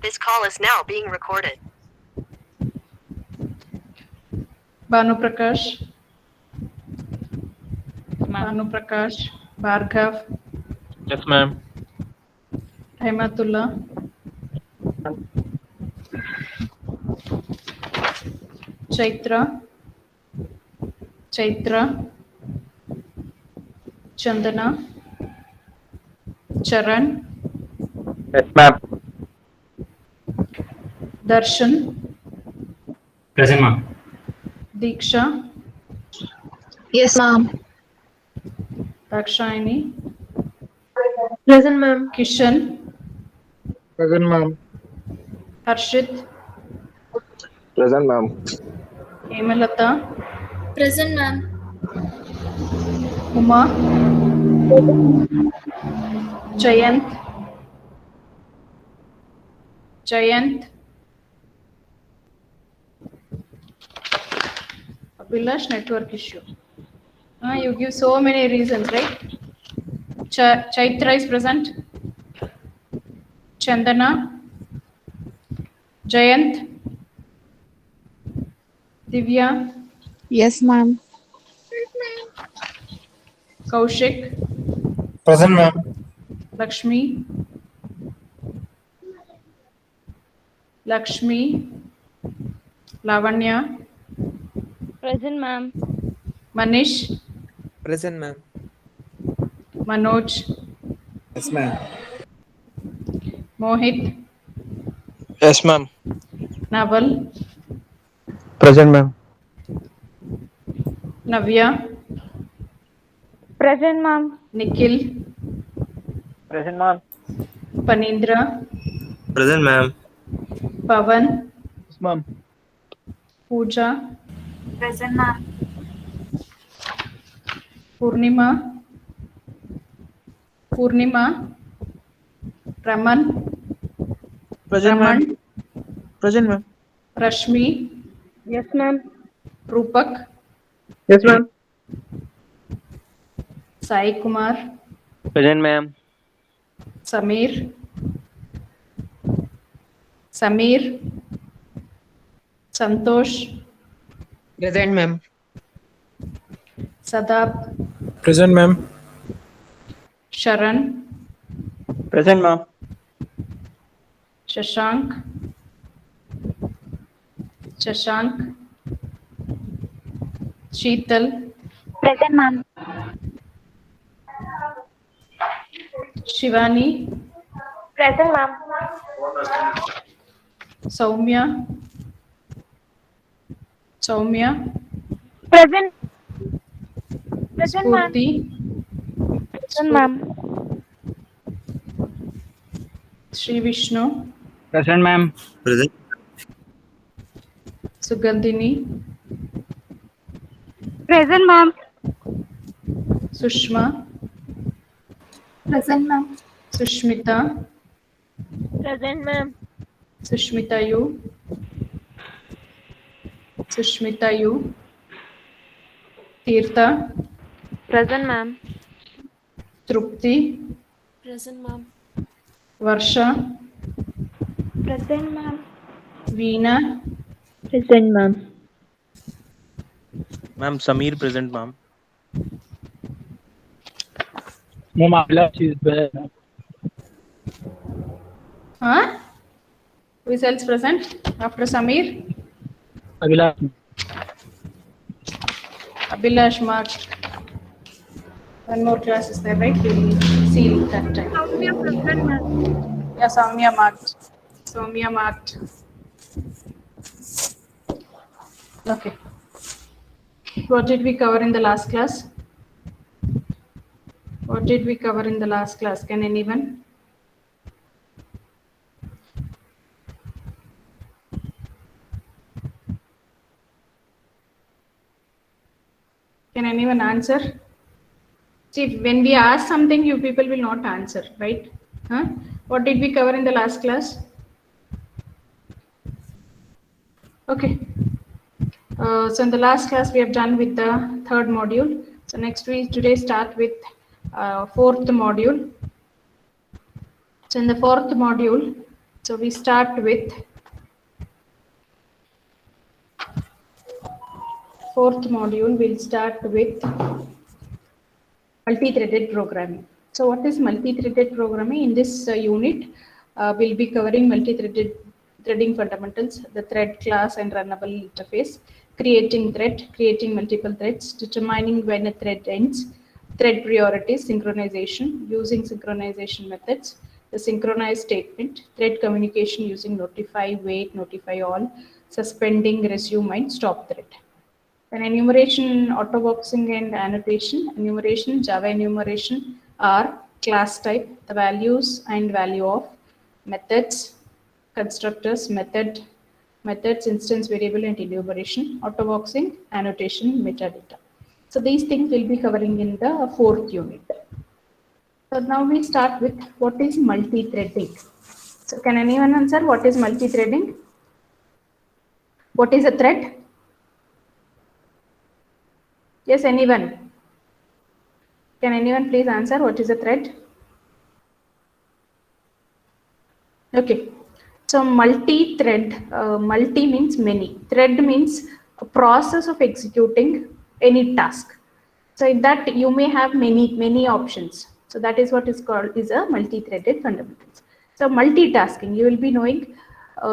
This call is now being recorded. Banu Prakash, Ma'am. Banu Prakash, Bhargav, Yes, ma'am. Ahmadullah, Chaitra, Chaitra, Chandana, Charan, Yes, ma'am. Darshan, Present, ma'am. Diksha, Yes, ma'am. Dakshayani, Present, ma'am. Kishan, Present, ma'am. Harshit, Present, ma'am. Hemalata, Present, ma'am. Uma, Jayant, Jayant, Abhilash, network issue. You give so many reasons, right? Chaitra is present. Chandana, Jayant, Divya, Yes, ma'am. Kaushik, Present, ma'am. Lakshmi, Lakshmi, Lavanya, Present, ma'am. Manish, Present, ma'am. Manoj, Yes, ma'am. Mohit, Yes, ma'am. Naval, Present, ma'am. Navya, Present, ma'am. Nikhil, Present, ma'am. Panindra, Present, ma'am. Pavan, Yes, ma'am. Pooja, Present, ma'am. Purnima, Raman, Present, ma'am. Raman, Present, ma'am. Rashmi, Yes, ma'am. Rupak, Yes, ma'am. Sai Kumar, Present, ma'am. Samir, Santosh, Present, ma'am. Sadab, Present, ma'am. Sharan, Present, ma'am. Shashank, Sheetal, Present, ma'am. Shivani, Present, ma'am. Soumya, Present. Present, ma'am. Spurti, Present, ma'am. Sri Vishnu, Present, ma'am. Present. Sugandhini, Present, ma'am. Sushma, Present, ma'am. Sushmita, Present, ma'am. Sushmita you, Tirtha, Present, ma'am. Trupti, Present, ma'am. Varsha, Present, ma'am. Veena, Present, ma'am. Ma'am, Samir, present, ma'am. Ma'am, Abhilash is there. Who is else present after Samir? Abhilash. Abhilash marked. One more class is there, right? We will see that time. Present, ma'am. Yeah, Soumya marked. Okay. What did we cover in the last class? Can anyone? Can anyone answer? See, when we ask something, you people will not answer, right? What did we cover in the last class? Okay. So in the last class, we have done with the third module. So next we today start with fourth module. So in the fourth module, So we start with fourth module. We'll start with multi-threaded programming. So what is multi-threaded programming? In this unit, we'll be covering multi-threaded threading fundamentals, the thread class and runnable interface, creating thread, creating multiple threads, determining when a thread ends, thread priorities, synchronization, using synchronization methods, the synchronize statement, thread communication using notify, wait, notify all, suspending, resume, and stop thread. Then enumeration, autoboxing, and annotation. Enumeration, Java enumeration are class type, the values and value of, methods, constructors, methods, instance variable, and enumeration, autoboxing, annotation, metadata. So these things we'll be covering in the fourth unit. So now we start with what is multi-threading. So can anyone answer what is multi-threading? What is a thread? Yes, anyone? Can anyone please answer what is a thread? Okay. So multi-thread, multi means many. Thread means a process of executing any task. So in that you may have many options. So that is what is called is a multi-threaded fundamentals. So multitasking, you will be knowing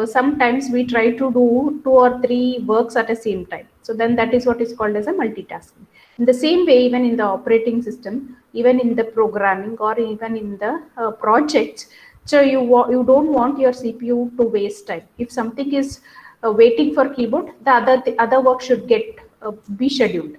sometimes we try to do 2 or 3 works at the same time. So then that is what is called as a multitasking. In the same way, even in the operating system, even in the programming or even in the projects, so you don't want your CPU to waste time. If something is waiting for keyboard, the other work should get be scheduled.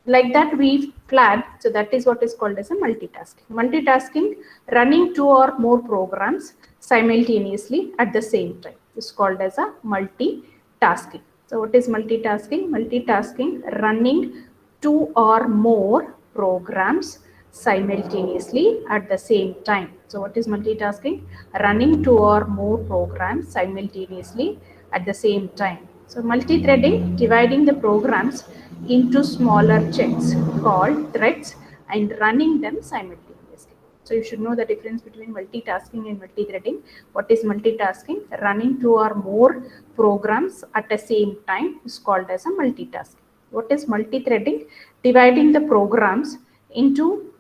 Like that we plan. So that is what is called as a multitasking. Multitasking, running 2 or more programs simultaneously at the same time, is called as a multitasking. So what is multitasking? Multitasking, running 2 or more programs simultaneously at the same time. So what is multitasking? Running 2 or more programs simultaneously at the same time. So multi-threading, dividing the programs into smaller chunks called threads and running them simultaneously. So you should know the difference between multitasking and multi-threading. What is multitasking? Running 2 or more programs at the same time is called as a multitasking. What is multi-threading? Dividing the programs into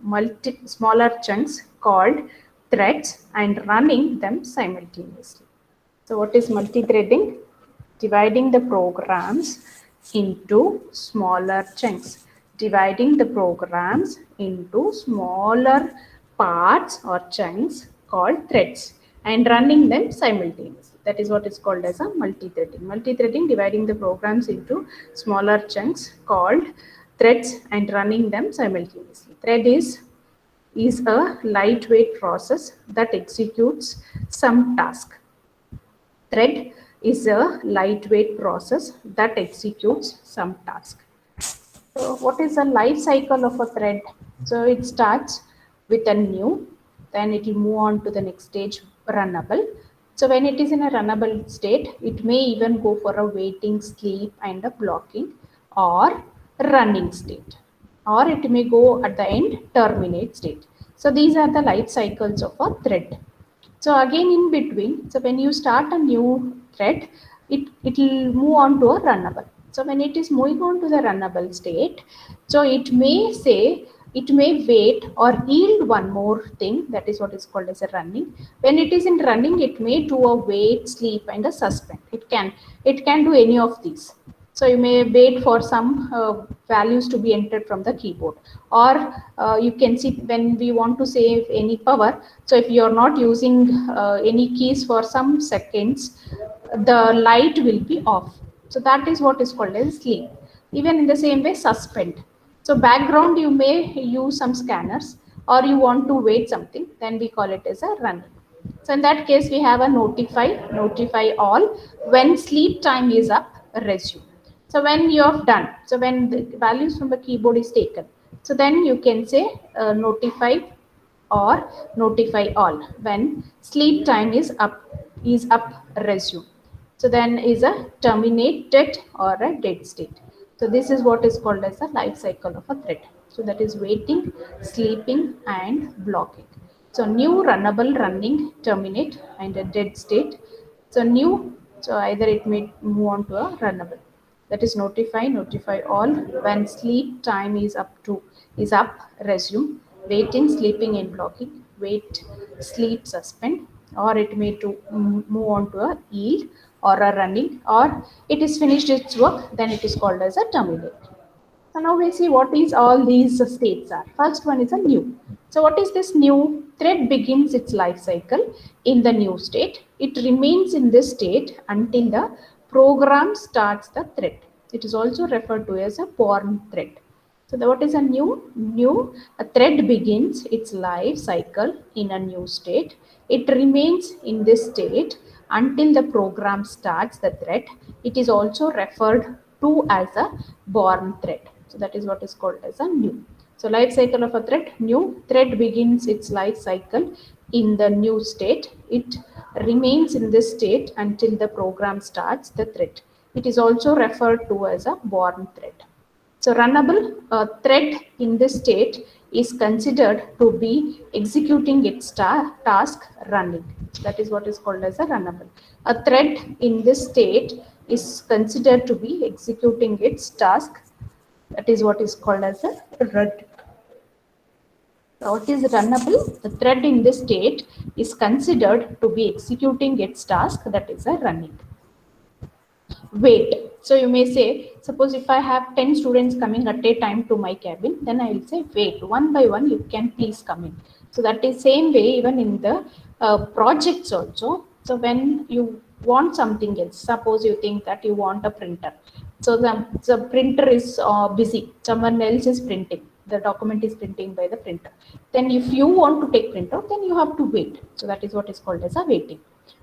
smaller chunks called threads and running them simultaneously. So what is multi-threading? Dividing the programs into smaller chunks. Dividing the programs into smaller parts or chunks called threads and running them simultaneously. That is what is called as a multi-threading. Multi-threading, dividing the programs into smaller chunks called threads and running them simultaneously. Thread is a lightweight process that executes some task. Thread is a lightweight process that executes some task. So what is the life cycle of a thread? So it starts with a new, then it will move on to the next stage, runnable. So when it is in a runnable state, it may even go for a waiting, sleep, and a blocking or running state, or it may go at the end, terminate state. So these are the life cycles of a thread. So again in between, so when you start a new thread, it will move on to a runnable. So when it is moving on to the runnable state, so it may say, it may wait or yield one more thing, that is what is called as a running. When it is in running, it may do a wait, sleep, and a suspend. It can do any of these. So you may wait for some values to be entered from the keyboard, or you can see when we want to save any power. So if you are not using any keys for some seconds, the light will be off. So that is what is called as sleep. Even in the same way, suspend. So background, you may use some scanners, or you want to wait something, then we call it as a run. So in that case, we have a notify all. When sleep time is up, resume. So when you have done, so when the values from the keyboard is taken, so then you can say notify or notify all. When sleep time is up, resume. So then is a terminated or a dead state. So this is what is called as a life cycle of a thread. So that is waiting, sleeping, and blocking. So new runnable, running, terminate, and a dead state. So new, so either it may move on to a runnable. That is notify, notify all. When sleep time is up, resume. Waiting, sleeping, and blocking. Wait, sleep, suspend. Or it may to move on to a yield or a running, or it is finished its work, then it is called as a terminate. So now we see what is all these states are. First one is a new. So what is this new? Thread begins its life cycle in the new state. It remains in this state until the program starts the thread. It is also referred to as a born thread. So what is a new? A thread begins its life cycle in a new state. It remains in this state until the program starts the thread. It is also referred to as a born thread. So that is what is called as a new. So life cycle of a thread, new. Thread begins its life cycle in the new state. It remains in this state until the program starts the thread. It is also referred to as a born thread. So runnable, thread in this state is considered to be executing its task running. That is what is called as a runnable. A thread in this state is considered to be executing its task. That is what is called as a run. So what is runnable? The thread in this state is considered to be executing its task. That is a running. Wait. So you may say, suppose if I have 10 students coming at a time to my cabin, then I will say, wait, one by one, you can please come in. So that is same way even in the projects also. So when you want something else, suppose you think that you want a printer. So the printer is busy, someone else is printing. The document is printing by the printer. Then if you want to take printout, then you have to wait. So that is what is called as a waiting.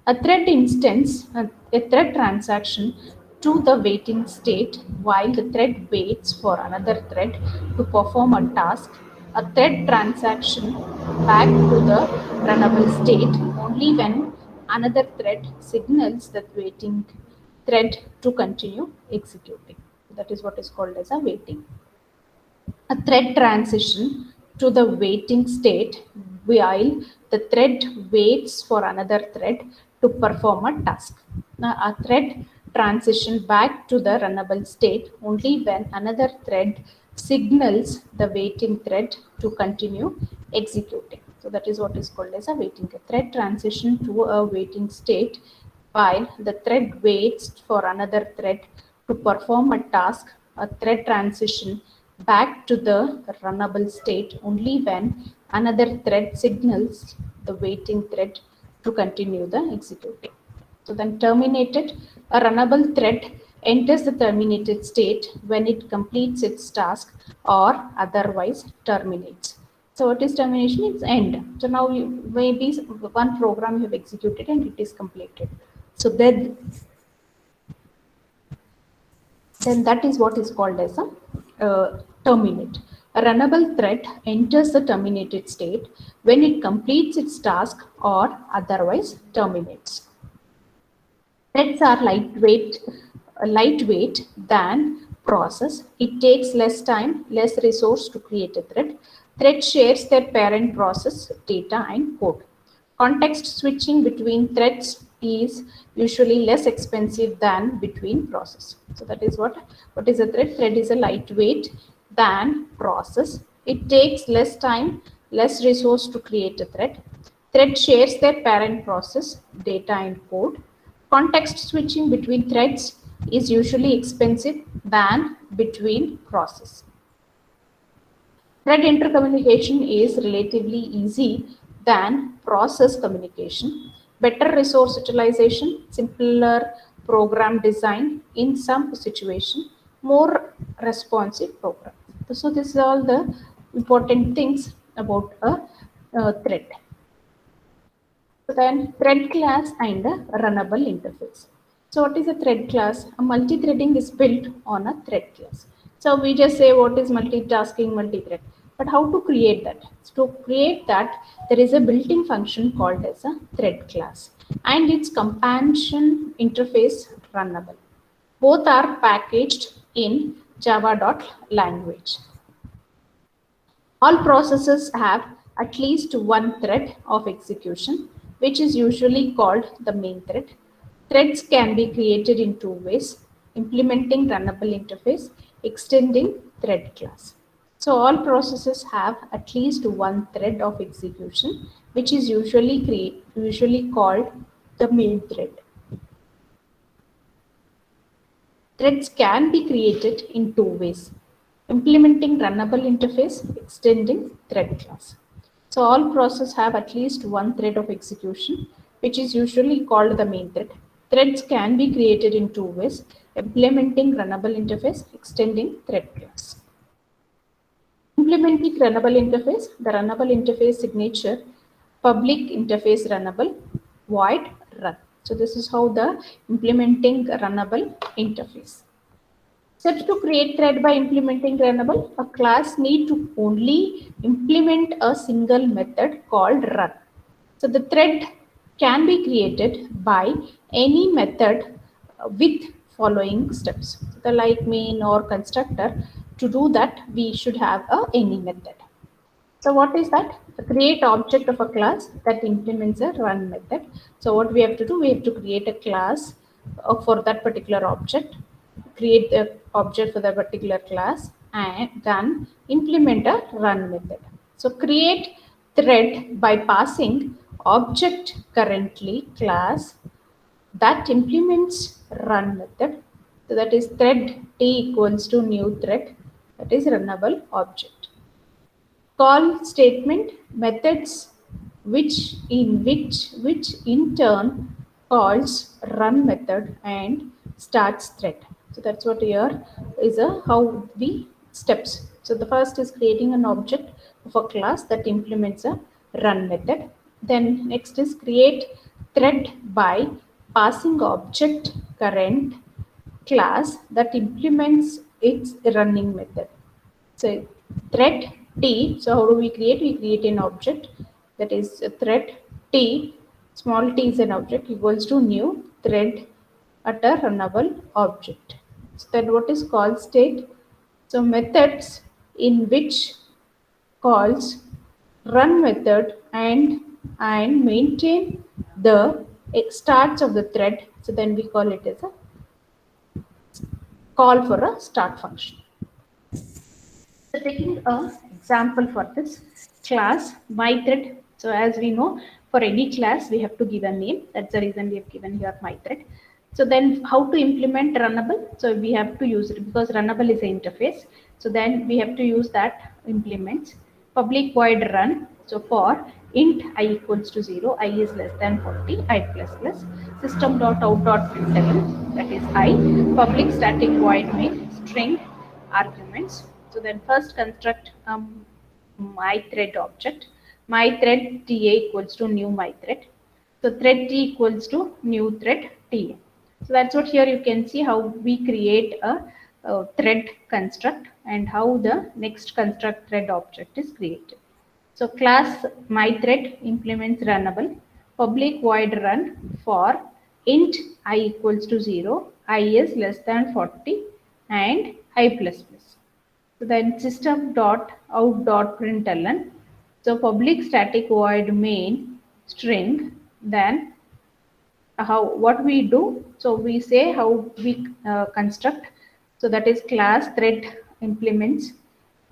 A thread instance, a thread transaction to the waiting state while the thread waits for another thread to perform a task. A thread transaction back to the runnable state only when another thread signals the waiting thread to continue executing. That is what is called as a waiting. A thread transition to the waiting state while the thread waits for another thread to perform a task. Now, a thread transition back to the runnable state only when another thread signals the waiting thread to continue executing. So that is what is called as a waiting. A thread transition to a waiting state while the thread waits for another thread to perform a task. A thread transition back to the runnable state only when another thread signals the waiting thread to continue the executing. So then terminated, a runnable thread enters the terminated state when it completes its task or otherwise terminates. So what is termination? It's end. So now maybe one program you have executed and it is completed. So then that is what is called as a terminate. A runnable thread enters the terminated state when it completes its task or otherwise terminates. Threads are lightweight than process. It takes less time, less resource to create a thread. Thread shares their parent process, data, and code. Context switching between threads is usually less expensive than between process. So that is what is a thread? Thread is a lightweight than process. It takes less time, less resource to create a thread. Thread shares their parent process, data, and code. Context switching between threads is usually expensive than between process. Thread intercommunication is relatively easy than process communication. Better resource utilization, simpler program design in some situation, more responsive program. So this is all the important things about a thread. So then thread class and a runnable interface. So what is a thread class? A multi-threading is built on a thread class. So we just say what is multitasking, multi-thread. But how to create that? So to create that, there is a built-in function called as a thread class and its companion interface runnable. Both are packaged in Java.language. All processes have at least one thread of execution, which is usually called the main thread. Threads can be created in two ways: implementing runnable interface, extending thread class. So all processes have at least one thread of execution, which is usually called the main thread. Threads can be created in two ways: implementing runnable interface, extending thread class. So all processes have at least one thread of execution, which is usually called the main thread. Threads can be created in two ways: implementing runnable interface, extending thread class. Implementing runnable interface, the runnable interface signature, public interface runnable, void run. So this is how the implementing runnable interface. Steps to create thread by implementing runnable. A class need to only implement a single method called run. So the thread can be created by any method with following steps. The like main or constructor. To do that, we should have any method. So what is that? A create object of a class that implements a run method. So what we have to do, we have to create a class for that particular object, create the object for the particular class, and then implement a run method. So create thread by passing object currently class that implements run method. So that is thread t equals to new thread, that is runnable object. Call statement methods which in turn calls run method and starts thread. So that's what here is how we steps. So the first is creating an object of a class that implements a run method. Then next is create thread by passing object current class that implements its running method. So thread t, so how do we create? We create an object that is a thread t, small t is an object, equals to new thread at a runnable object. So then what is call state? So methods in which calls run method and maintain the starts of the thread. So then we call it as a call for a start function. So taking an example for this class, my thread. So as we know, for any class, we have to give a name. That's the reason we have given here my thread. So then how to implement runnable? So we have to use it because runnable is an interface. So then we have to use that implements public void run. So for int I equals to 0, I is less than 40, I plus plus system.out.println, that is I, public static void main string arguments. So then first construct my thread object, my thread TA equals to new my thread. So thread T equals to new thread TA. So that's what here you can see how we create a thread construct and how the next construct thread object is created. So class my thread implements runnable, public void run for int I equals to 0, I is less than 40 and I plus plus. So then system.out.println. So public static void main string, then what we do, so we say how we construct. So that is class thread implements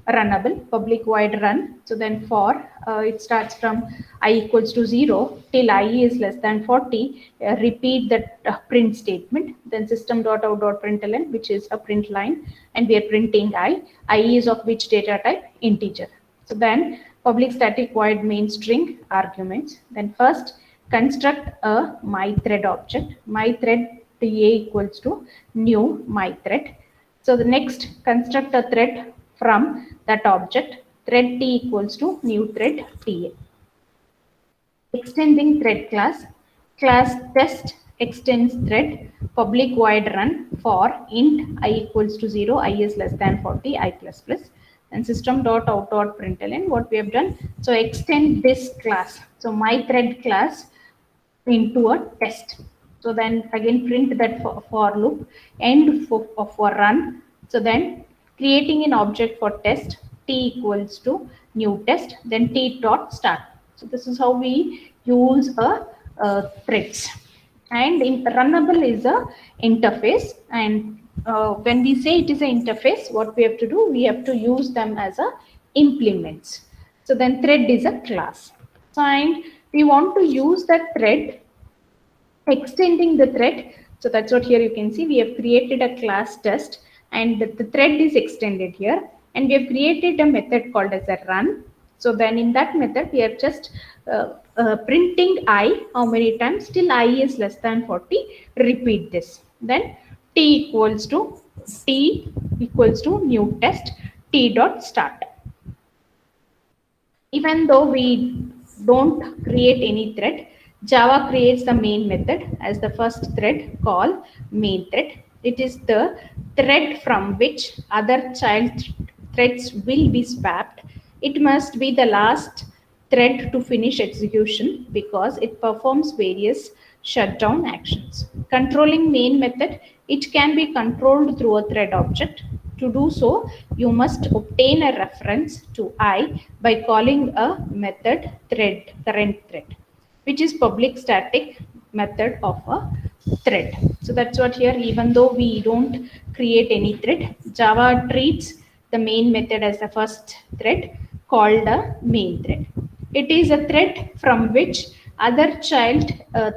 runnable public void run. So then for it starts from I equals to 0 till I is less than 40, repeat that print statement, then system.out.println, which is a print line, and we are printing I is of which data type? Integer. So then public static void main string arguments, then first construct a my thread object, my thread TA equals to new my thread. So the next construct a thread from that object, thread T equals to new thread TA. Extending thread class, class test extends thread public void run for int I equals to 0, I is less than 40, I plus plus, and system.out.println, what we have done, so extend this class, so my thread class into a test. So then again print that for loop end for run. So then creating an object for test, T equals to new test, then T dot start. So this is how we use threads. And in runnable is a interface, and when we say it is an interface, what we have to do, we have to use them as a implements. So then thread is a class. So and we want to use that thread, extending the thread. So that's what here you can see, we have created a class test and the thread is extended here, and we have created a method called as a run. So then in that method we are just printing I, how many times till I is less than 40, repeat this. Then T equals to new test, T dot start. Even though we don't create any thread, Java creates the main method as the first thread called main thread. It is the thread from which other child threads will be swapped. It must be the last thread to finish execution because it performs various shutdown actions. Controlling main method, it can be controlled through a thread object. To do so, you must obtain a reference to I by calling a method thread, current thread, which is public static method of a thread. So that's what here, even though we don't create any thread, Java treats the main method as the first thread called a main thread. It is a thread from which other child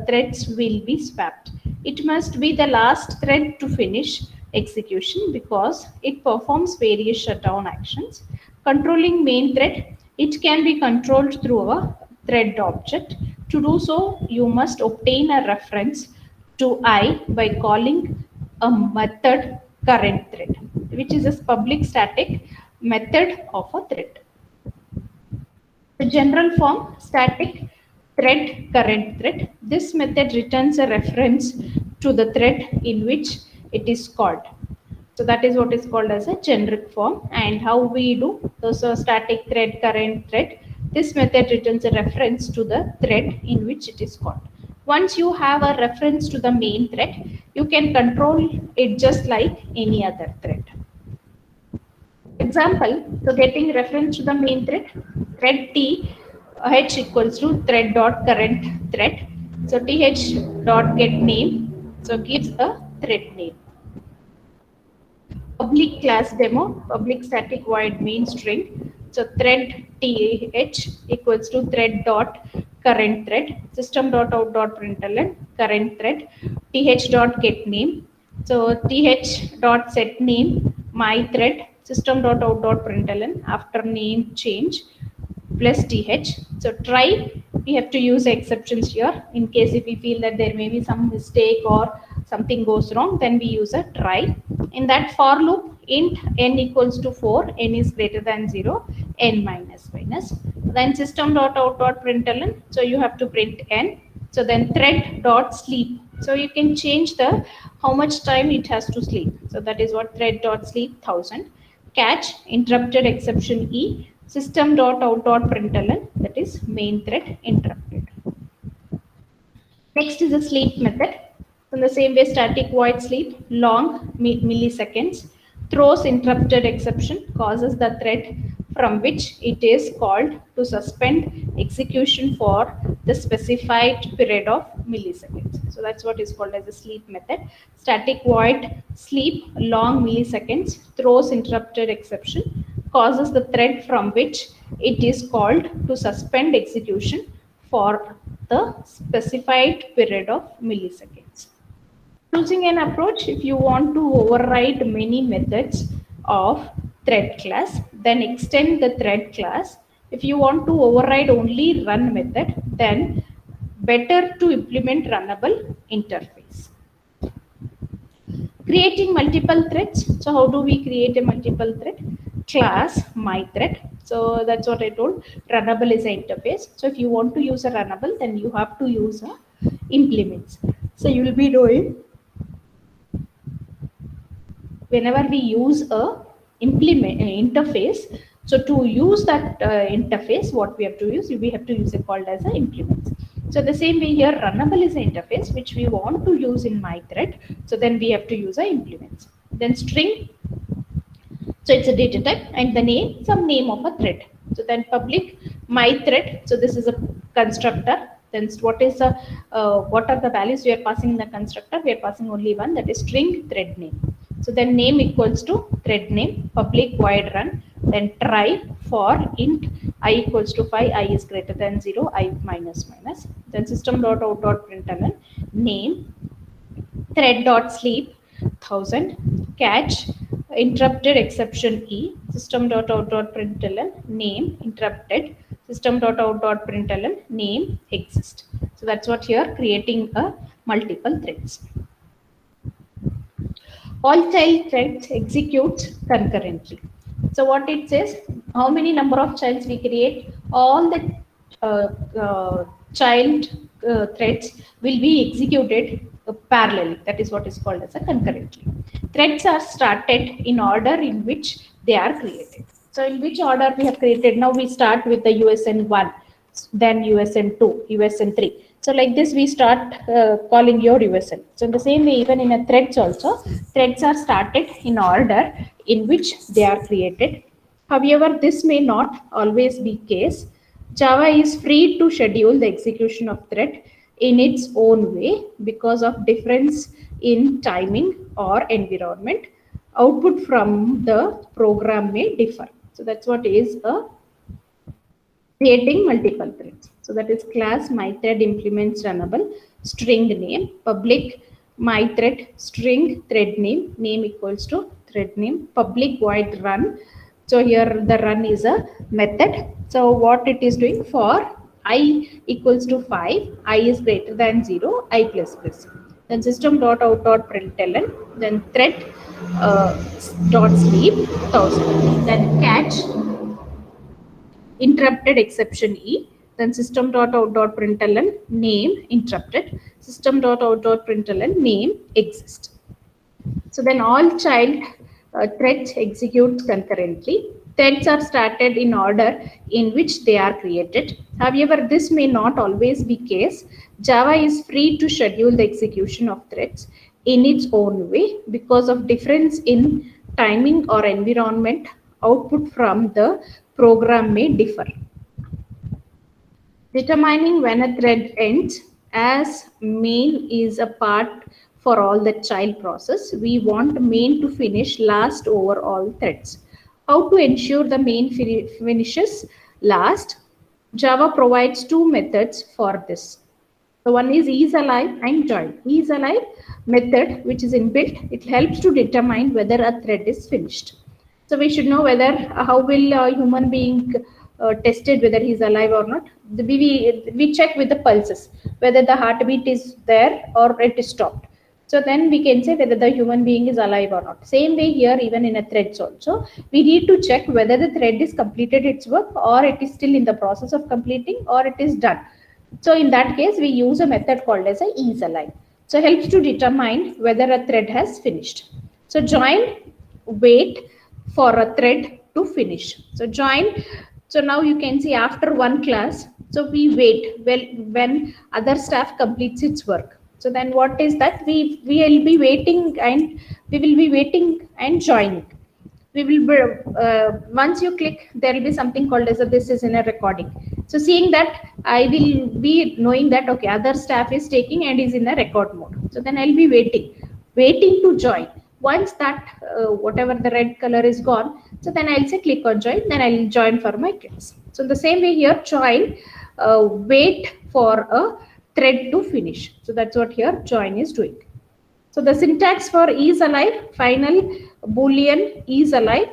threads will be swapped. It must be the last thread to finish execution because it performs various shutdown actions. Controlling main thread, it can be controlled through a thread object. To do so, you must obtain a reference to I by calling a method current thread, which is a public static method of a thread. The general form, static thread current thread. This method returns a reference to the thread in which it is called. So that is what is called as a generic form. And how we do, so static thread current thread, this method returns a reference to the thread in which it is called. Once you have a reference to the main thread, you can control it just like any other thread. Example, so getting reference to the main thread, thread T h equals to thread dot current thread. So th dot get name, so gives a thread name. Public class demo, public static void main string. So thread th equals to thread dot current thread, system dot out dot println current thread, th dot get name. So th dot set name my thread, system dot out dot println after name change plus th. So try, we have to use exceptions here in case if we feel that there may be some mistake or something goes wrong, then we use a try. In that for loop, int n equals to 4, n is greater than 0, n minus minus. Then system dot out dot println, so you have to print n. So then thread dot sleep. So you can change the how much time it has to sleep. So that is what thread dot sleep 1000. Catch interrupted exception e, system dot out dot println, that is main thread interrupted. Next is the sleep method. In the same way, static void sleep long milliseconds throws interrupted exception, causes the thread from which it is called to suspend execution for the specified period of milliseconds. So that's what is called as a sleep method. Static void sleep long milliseconds throws interrupted exception, causes the thread from which it is called to suspend execution for the specified period of milliseconds. Choosing an approach, if you want to override many methods of thread class, then extend the thread class. If you want to override only run method, then better to implement runnable interface. Creating multiple threads. So how do we create a multiple thread? Class my thread. So that's what I told. Runnable is an interface. So if you want to use a runnable, then you have to use a implements. So you will be doing, whenever we use a interface, so to use that interface, what we have to use, we have to use it called as a implements. So the same way here, runnable is an interface which we want to use in my thread. So then we have to use a implements. Then string. So it's a data type, and the name, some name of a thread. So then public my thread. So this is a constructor. Then what is the what are the values we are passing in the constructor? We are passing only one, that is string thread name. So then name equals to thread name, public void run, then try for int I equals to 5, I is greater than 0, I minus minus. Then system.out.println name, thread.sleep 1000, catch interrupted exception E, system.out.println name interrupted, system.out.println name exist. So that's what here creating a multiple threads. All child threads execute concurrently. So what it says, how many number of childs we create, all the child threads will be executed parallelly. That is what is called as a concurrently. Threads are started in order in which they are created. So in which order we have created? Now we start with the USN 1, then USN 2, USN 3. So like this we start calling your USN. So in the same way, even in a threads also, threads are started in order in which they are created. However, this may not always be case. Java is free to schedule the execution of thread in its own way because of difference in timing or environment. Output from the program may differ. So that's what is a creating multiple threads. So that is class myThread implements runnable string name, public myThread string thread name, name equals to thread name, public void run. So here the run is a method. So what it is doing, for I equals to 5, I is greater than 0, I plus plus. Then system.out.println, then thread dot sleep 1000, then catch interrupted exception E, then system.out.println name interrupted, system.out.println name exist. So then all child threads execute concurrently. Threads are started in order in which they are created. However, this may not always be case. Java is free to schedule the execution of threads in its own way because of difference in timing or environment. Output from the program may differ. Determining when a thread ends, as main is a part for all the child process, we want main to finish last over all threads. How to ensure the main finishes last? Java provides two methods for this. So one is isAlive and join. IsAlive method, which is inbuilt, it helps to determine whether a thread is finished. So we should know whether how will a human being tested whether he's alive or not. We check with the pulses whether the heartbeat is there or it is stopped. So then we can say whether the human being is alive or not. Same way here, even in a threads also, we need to check whether the thread is completed its work or it is still in the process of completing or it is done. So in that case, we use a method called as a isAlive. So helps to determine whether a thread has finished. So join, wait for a thread to finish. So join. So now you can see after one class, so we wait when other staff completes its work. So then what is that? We will be waiting and joining. We will be, once you click, there will be something called as this is in a recording. So seeing that, I will be knowing that okay, other staff is taking and is in a record mode. So then I'll be waiting to join. Once that whatever the red color is gone, so then I'll say click on join, then I'll join for my class. So the same way here, join, wait for a thread to finish. So that's what here join is doing. So the syntax for isAlive, final boolean isAlive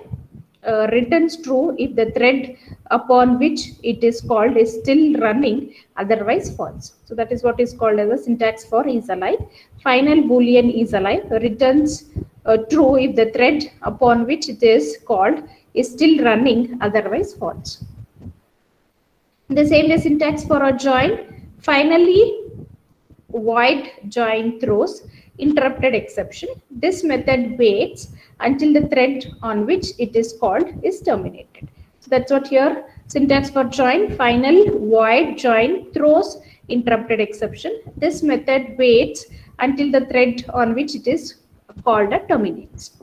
returns true if the thread upon which it is called is still running, otherwise false. So that is what is called as a syntax for isAlive. Final boolean isAlive returns true if the thread upon which it is called is still running, otherwise false. The same way syntax for a join. Finally, void join throws interrupted exception. This method waits until the thread on which it is called is terminated. So that's what here syntax for join. Final void join throws interrupted exception. This method waits until the thread on which it is called terminates.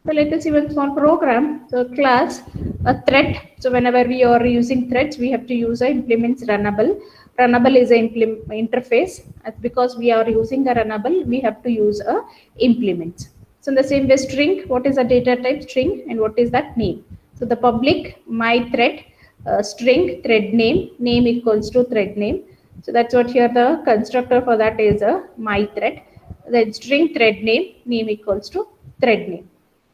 So let us see one small program. So class, a thread. So whenever we are using threads, we have to use a implements runnable. Runnable is an interface. Because we are using a runnable, we have to use a implement. So in the same way, string, what is the data type? String, and what is that? Name. So the public my thread, string thread name equals to thread name. So that's what here the constructor for that is a my thread. Then string thread name equals to thread name.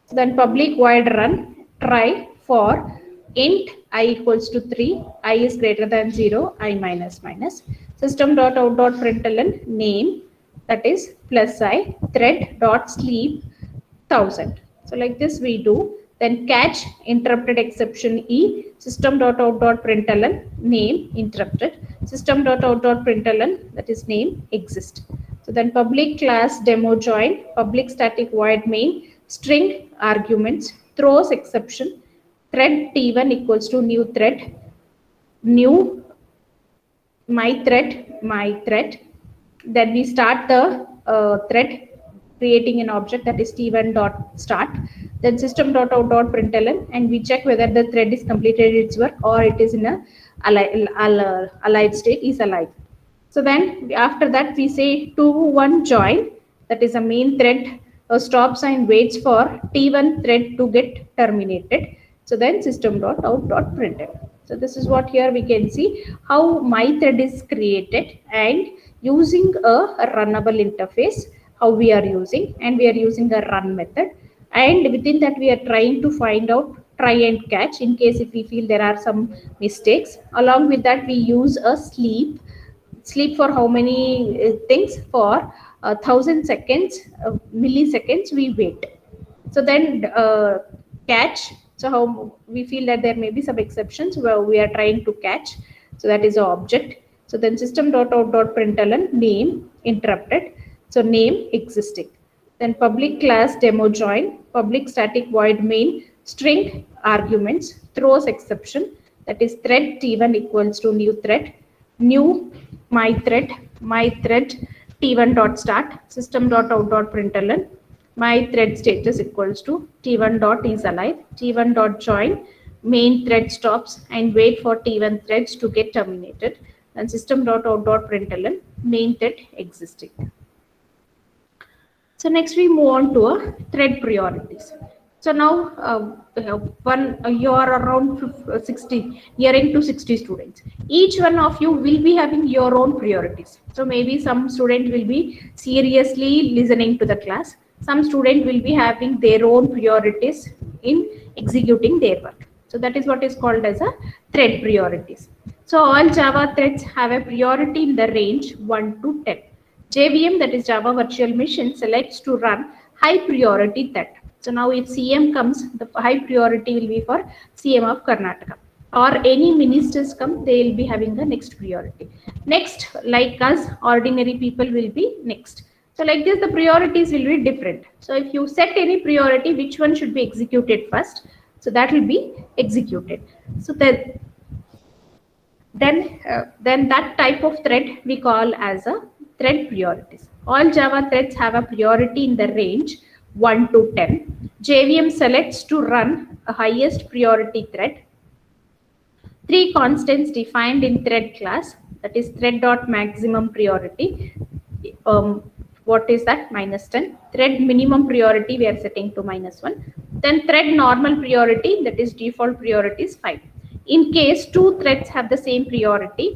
So then public void run try for int I equals to 3, I is greater than 0, I minus minus. System dot out dot println name, that is plus I, thread dot sleep 1000. So like this we do. Then catch interrupted exception E, system dot out dot println name interrupted, system dot out dot println, that is name exist. So then public class demo join, public static void main, string arguments, throws exception, thread t1 equals to new thread, new my thread. Then we start the thread, creating an object, that is t1 dot start. Then system dot out dot println, and we check whether the thread is completed its work or it is in a alive state, is alive. So then after that we say to1 join, that is a main thread stops and waits for t1 thread to get terminated. So then system dot out dot println. So this is what here we can see how my thread is created, and using a runnable interface, how we are using, and we are using a run method, and within that we are trying to find out try and catch in case if we feel there are some mistakes. Along with that we use a sleep for how many things? For 1000 seconds, milliseconds we wait. So then catch, so how we feel that there may be some exceptions where we are trying to catch, so that is the object. So then system dot out dot println name interrupted, so name existing. Then public class demo join, public static void main, string arguments, throws exception, that is thread t1 equals to new thread, new my thread t1 dot start, system dot out dot println my thread status equals to t1 dot is alive, t1 dot join, main thread stops and wait for t1 threads to get terminated, and system dot out dot println main thread existing. So next we move on to a thread priorities. So now you are around 60, nearing to 60 students. Each one of you will be having your own priorities. So maybe some student will be seriously listening to the class. Some student will be having their own priorities in executing their work. So that is what is called as a thread priorities. So all Java threads have a priority in the range 1 to 10. JVM, that is Java Virtual Machine, selects to run high priority thread. So now if CM comes, the high priority will be for CM of Karnataka. Or any ministers come, they will be having the next priority. Next, like us, ordinary people will be next. So like this, the priorities will be different. So if you set any priority, which one should be executed first? So that will be executed. So that then that type of thread we call as a thread priorities. All Java threads have a priority in the range 1 to 10. JVM selects to run a highest priority thread. 3 constants defined in thread class, that is thread dot maximum priority. What is that? -10. Thread minimum priority we are setting to -1. Then thread normal priority, that is default priority is 5. In case 2 threads have the same priority,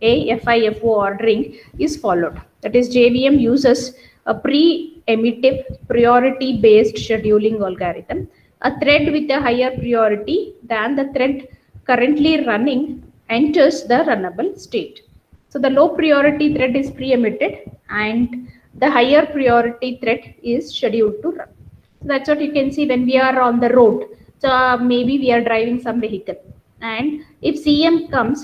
FIFO ordering is followed. That is JVM uses a pre-emittive priority based scheduling algorithm. A thread with a higher priority than the thread currently running enters the runnable state. So the low priority thread is pre-emitted and the higher priority thread is scheduled to run. So that's what you can see when we are on the road. So maybe we are driving some vehicle, and if CM comes,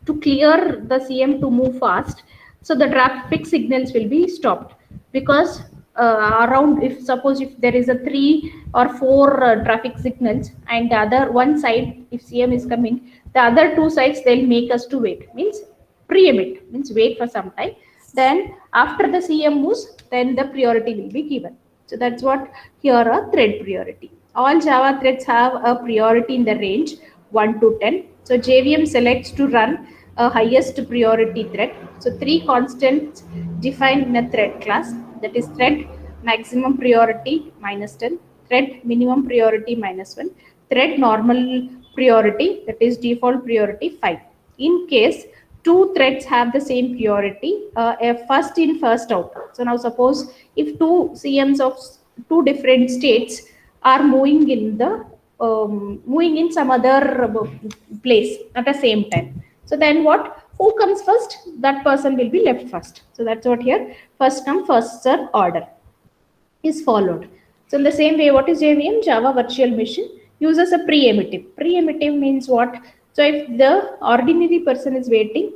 to clear the CM to move fast, so the traffic signals will be stopped, because around, if suppose if there is a 3 or 4 traffic signals, and the other one side, if CM is coming, the other 2 sides they'll make us to wait, means pre-emit, means wait for some time. Then after the CM moves, then the priority will be given. So that's what here a thread priority. All Java threads have a priority in the range 1 to 10. So JVM selects to run a highest priority thread. So three constants defined in a thread class, that is thread maximum priority -10, thread minimum priority -1, thread normal priority, that is default priority 5. In case two threads have the same priority, a first in first out. So now suppose if two CMs of two different states are moving in the moving in some other place at the same time. So then what? Who comes first? That person will be left first. So that's what here first come first serve order is followed. So in the same way, what is JVM? Java Virtual Machine uses a preemptive. Preemptive means what? So if the ordinary person is waiting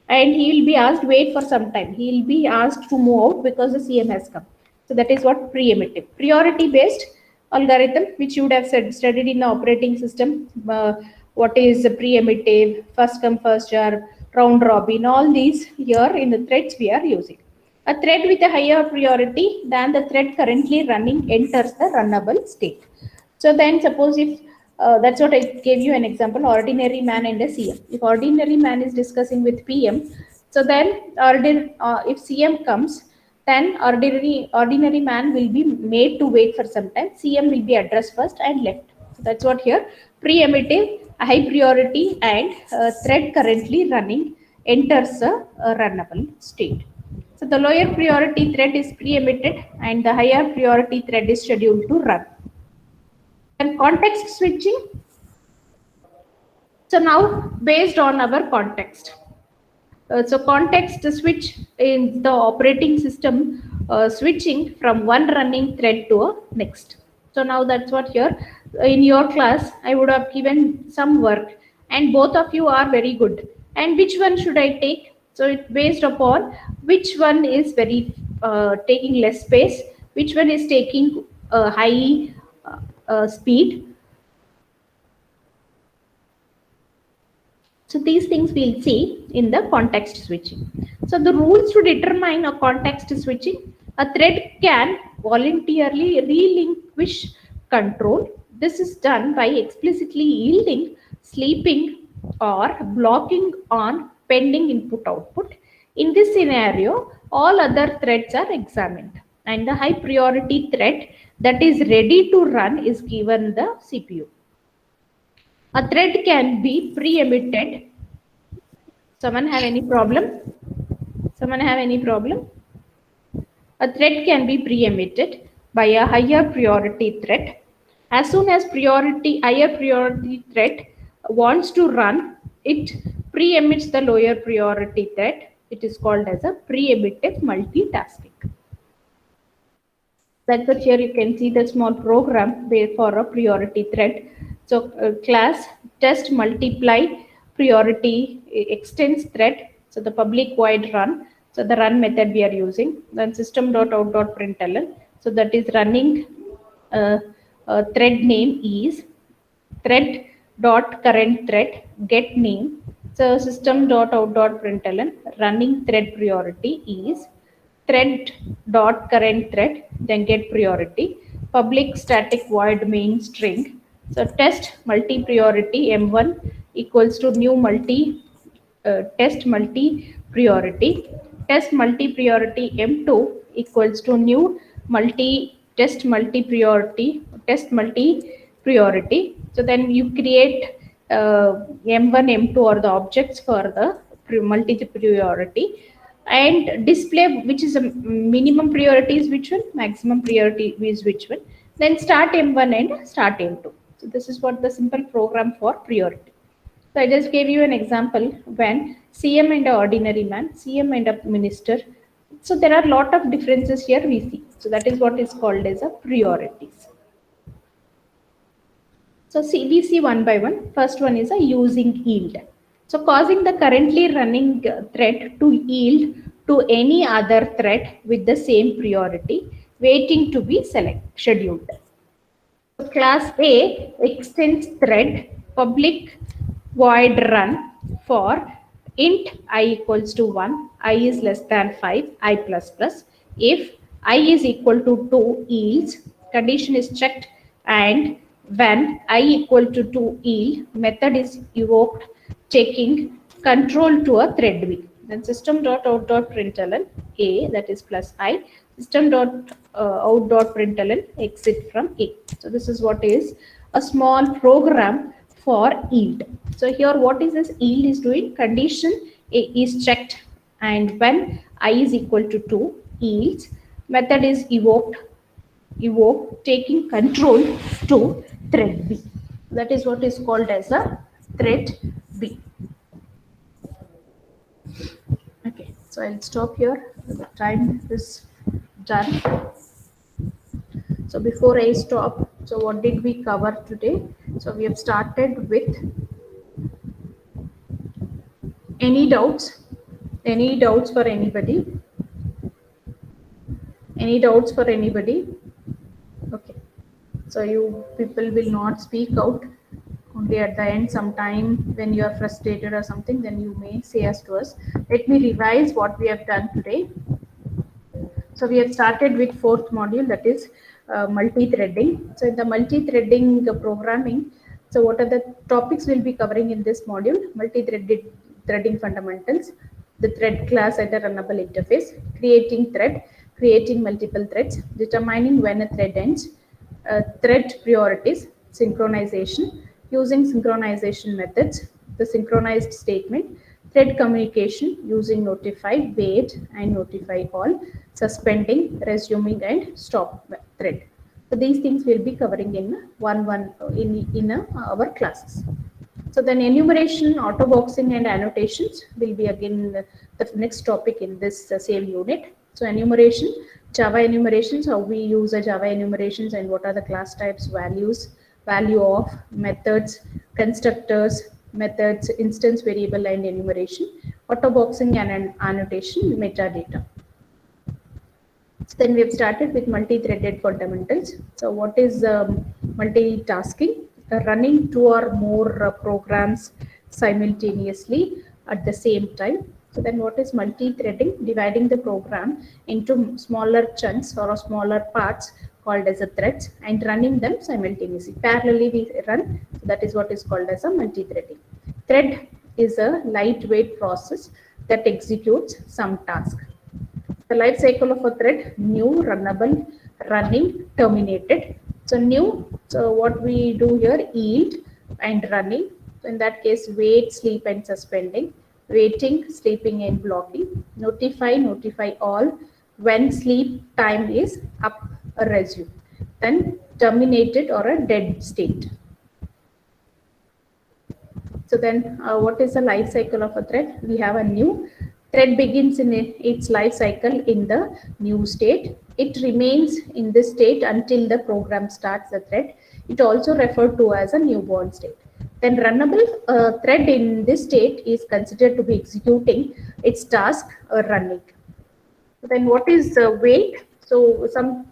and he will be asked wait for some time, he will be asked to move out because the CM has come. So that is what preemptive. Priority based algorithm, which you would have studied in the operating system. What is the preemptive, first come first serve, round robin, all these here in the threads we are using. A thread with a higher priority than the thread currently running enters the runnable state. So then suppose if that's what I gave you an example, ordinary man and a CM. If ordinary man is discussing with PM, so then if CM comes, then ordinary man will be made to wait for some time. CM will be addressed first and left. So that's what here preemptive, high priority and thread currently running enters a runnable state. So the lower priority thread is preempted and the higher priority thread is scheduled to run. And context switching. So now based on our context. So context switch in the operating system switching from one running thread to a next. So now that's what here in your class I would have given some work and both of you are very good. And which one should I take? So it's based upon which one is very taking less space, which one is taking high speed. So these things we'll see in the context switching. So the rules to determine a context switching, a thread can voluntarily relinquish control. This is done by explicitly yielding, sleeping or blocking on pending input output. In this scenario, all other threads are examined and the high priority thread that is ready to run is given the CPU. A thread can be preempted. Someone have any problem? Someone have any problem? A thread can be preempted by a higher priority thread. As soon as higher priority thread wants to run, it preempts the lower priority thread. It is called as a preemptive multitasking. That's what here you can see the small program for a priority thread. So class test multiply priority extends thread. So the public void run. So the run method we are using. Then system.out.println. So that is running thread name is thread dot current thread get name. So system.out.println running thread priority is thread dot current thread then get priority public static void main string. So test multi priority m1 equals to new multi test multi priority. Test multi priority m2 equals to new multi test multi priority test multi priority. So then you create m1 m2 or the objects for the multi priority and display which is a minimum priority is which one, maximum priority is which one. Then start m1 and start m2. So this is what the simple program for priority. So I just gave you an example when CM and a ordinary man, CM and a minister. So there are a lot of differences here we see. So that is what is called as a priorities. So we see one by one. First one is a using yield. So causing the currently running thread to yield to any other thread with the same priority waiting to be scheduled. So class A extends thread public void run for int I equals to 1, I is less than 5, I plus plus. If I is equal to 2 yields, condition is checked, and when I equal to 2 yield, method is evoked taking control to a thread B. Then system dot out dot println A, that is plus I, system dot out dot println exit from A. So this is what is a small program for yield. So here what is this yield is doing? Condition A is checked, and when I is equal to 2 yields, method is evoked taking control to thread B. That is what is called as a thread B. Okay, so I'll stop here. The time is done. So before I stop, so what did we cover today? So we have started with any doubts for anybody? Any doubts for anybody? Okay, so you people will not speak out, only at the end sometime when you are frustrated or something, then you may say us to us. Let me revise what we have done today. So we have started with fourth module, that is multi-threading. So in the multi-threading programming, so what are the topics we'll be covering in this module? Multi-threading fundamentals, the thread class and a runnable interface, creating multiple threads, determining when a thread ends, thread priorities, synchronization, using synchronization methods, the synchronized statement, thread communication using notify, wait, and notify all, suspending, resuming, and stop thread. So these things we'll be covering in our classes. So then enumeration, auto boxing, and annotations will be again the next topic in this same unit. So enumeration, Java enumerations, how we use a Java enumerations and what are the class types, values, value of, methods, constructors, methods, instance variable, and enumeration, auto boxing and annotation, metadata. So then we have started with multi-threaded fundamentals. So what is multitasking? Running two or more programs simultaneously at the same time. So then what is multi-threading? Dividing the program into smaller chunks or smaller parts called as a threads and running them simultaneously. Parallelly we run, so that is what is called as a multi-threading. Thread is a lightweight process that executes some task. The life cycle of a thread: new, runnable, running, terminated. So new, so what we do here, yield and running. So in that case, wait, sleep, and suspending. Waiting, sleeping, and blocking. Notify all when sleep time is up, or resume. Then terminated or a dead state. So then what is the life cycle of a thread? We have a new. Thread begins in its life cycle in the new state. It remains in this state until the program starts the thread. It also referred to as a newborn state. Then runnable thread in this state is considered to be executing its task running. Then what is wait? So some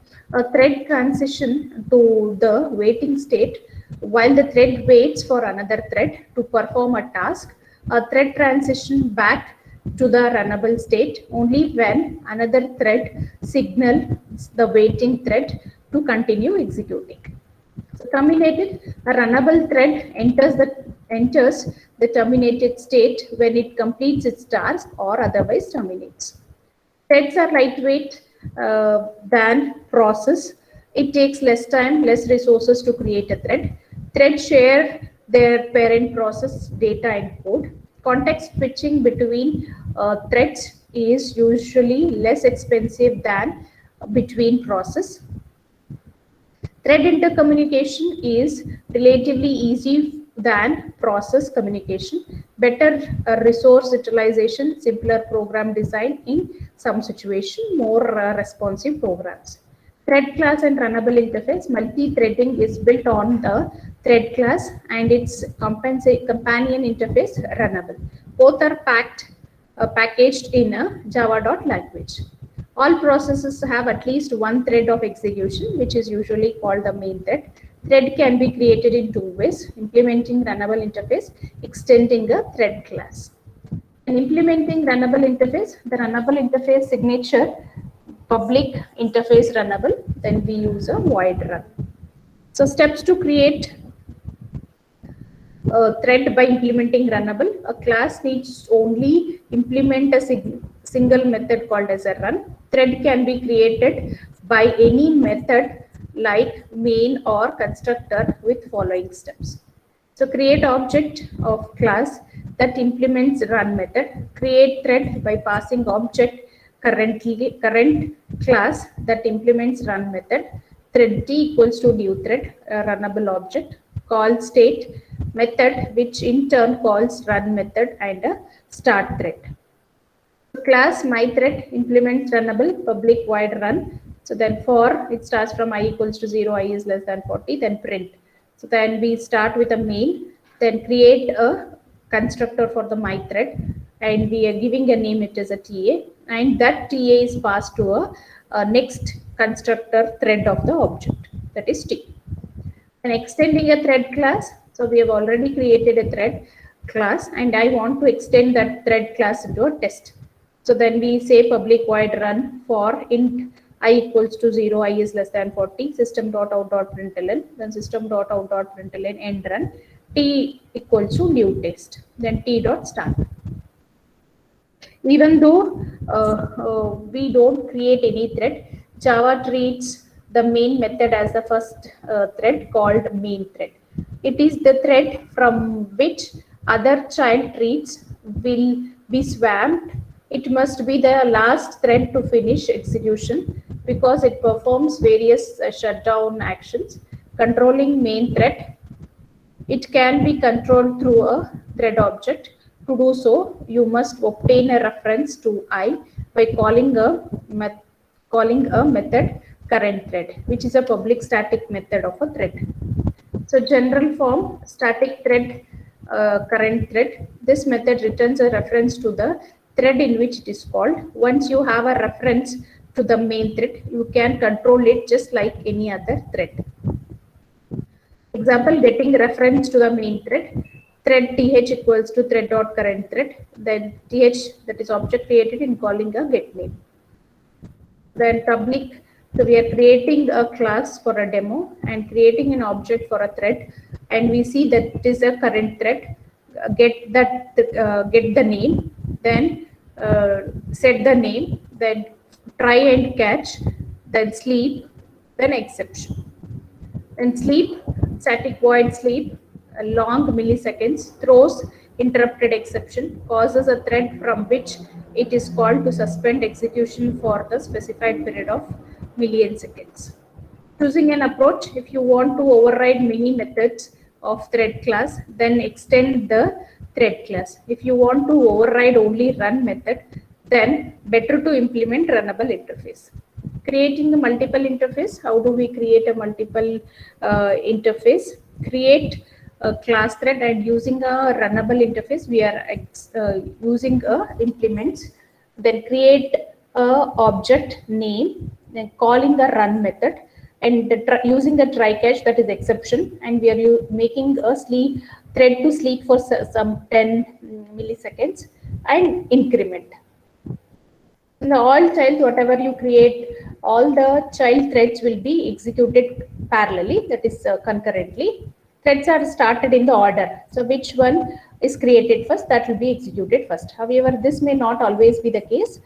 thread transition to the waiting state while the thread waits for another thread to perform a task. A thread transition back to the runnable state only when another thread signals the waiting thread to continue executing. So terminated, a runnable thread enters the terminated state when it completes its task or otherwise terminates. Threads are lightweight than process. It takes less time, less resources to create a thread. Threads share their parent process data and code. Context switching between threads is usually less expensive than between process. Thread intercommunication is relatively easy than process communication. Better resource utilization, simpler program design in some situation, more responsive programs. Thread class and runnable interface. Multi-threading is built on the thread class and its companion interface runnable. Both are packaged in a Java language. All processes have at least one thread of execution, which is usually called the main thread. Thread can be created in two ways: implementing runnable interface, extending a thread class. In implementing runnable interface, the runnable interface signature public interface runnable, then we use a void run. So steps to create a thread by implementing runnable. A class needs only implement a single method called as a run. Thread can be created by any method like main or constructor with following steps. So create object of class that implements run method. Create thread by passing object current class that implements run method. Thread t equals to new thread, a runnable object. Call state method, which in turn calls run method and a start thread. Class myThread implements runnable public void run. So then for it starts from I equals to 0, I is less than 40, then print. So then we start with a main, then create a constructor for the myThread, and we are giving a name, it is a TA, and that TA is passed to a next constructor thread of the object, that is T. And extending a thread class, so we have already created a thread class and I want to extend that thread class into a test. So then we say public void run for int I equals to 0, I is less than 40, system.out.println, then system.out.println end run, T equals to new test, then T dot start. Even though we don't create any thread, Java treats the main method as the first thread called main thread. It is the thread from which other child threads will be swamped. It must be the last thread to finish execution because it performs various shutdown actions. Controlling main thread, it can be controlled through a thread object. To do so, you must obtain a reference to I by calling a method current thread, which is a public static method of a thread. So general form, static thread, current thread. This method returns a reference to the thread in which it is called. Once you have a reference to the main thread, you can control it just like any other thread. Example, getting reference to the main thread. Thread th equals to thread dot current thread. Then th, that is object created in calling a get name. Then public, so we are creating a class for a demo and creating an object for a thread, and we see that it is a current thread. Get the name, then set the name, then try and catch, then sleep, then exception. Then sleep, static void sleep, a long milliseconds, throws interrupted exception, causes a thread from which it is called to suspend execution for the specified period of million seconds. Choosing an approach, if you want to override many methods of thread class, then extend the thread class. If you want to override only run method, then better to implement runnable interface. Creating a multiple interface, how do we create a multiple interface? Create a class thread, and using a runnable interface, we are using implements. Then create a object name, then calling the run method, and using the try catch, that is exception, and we are making a thread to sleep for some 10 milliseconds and increment. In the all child, whatever you create, all the child threads will be executed parallelly, that is concurrently. Threads are started in the order. So which one is created first, that will be executed first. However, this may not always be the case.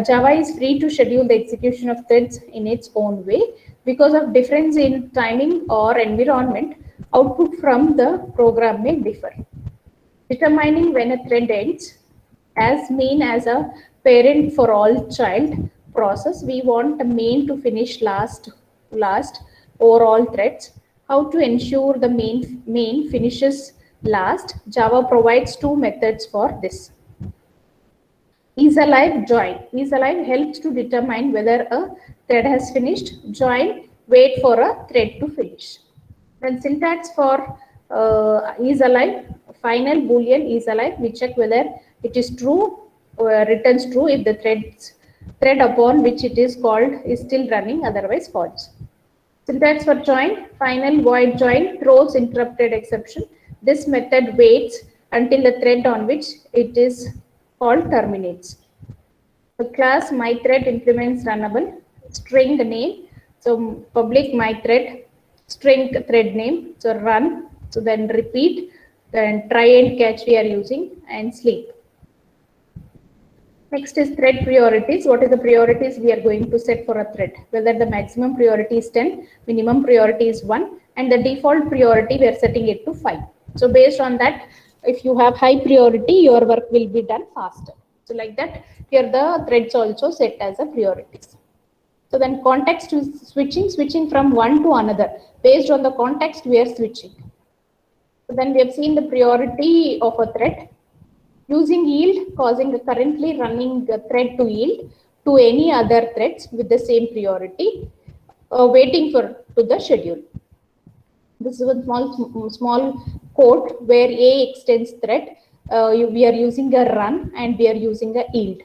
Java is free to schedule the execution of threads in its own way. Because of difference in timing or environment, output from the program may differ. Determining when a thread ends, as main as a parent for all child process, we want the main to finish last over all threads. How to ensure the main finishes last? Java provides two methods for this. IsAlive join. IsAlive helps to determine whether a thread has finished. Join, wait for a thread to finish. Then syntax for IsAlive, final boolean IsAlive. We check whether it is true, returns true if the thread upon which it is called is still running, otherwise false. Syntax for join, final void join, throws interrupted exception. This method waits until the thread on which it is called terminates. The class myThread implements runnable, string the name. So public myThread string thread name. So run, so then repeat, then try and catch we are using, and sleep. Next is thread priorities. What is the priorities we are going to set for a thread? Whether the maximum priority is 10, minimum priority is 1, and the default priority we are setting it to 5. So based on that, if you have high priority, your work will be done faster. So like that, here the threads also set as a priorities. So then context is switching from one to another. Based on the context, we are switching. So then we have seen the priority of a thread. Using yield, causing the currently running thread to yield to any other threads with the same priority, waiting to the schedule. This is a small code where A extends thread. We are using a run and we are using a yield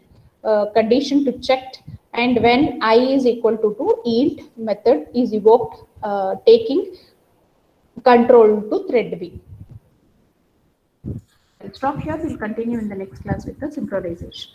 condition to checked, and when I is equal to 2, yield method is evoked, taking control to thread B. I'll stop here. We'll continue in the next class with the synchronization.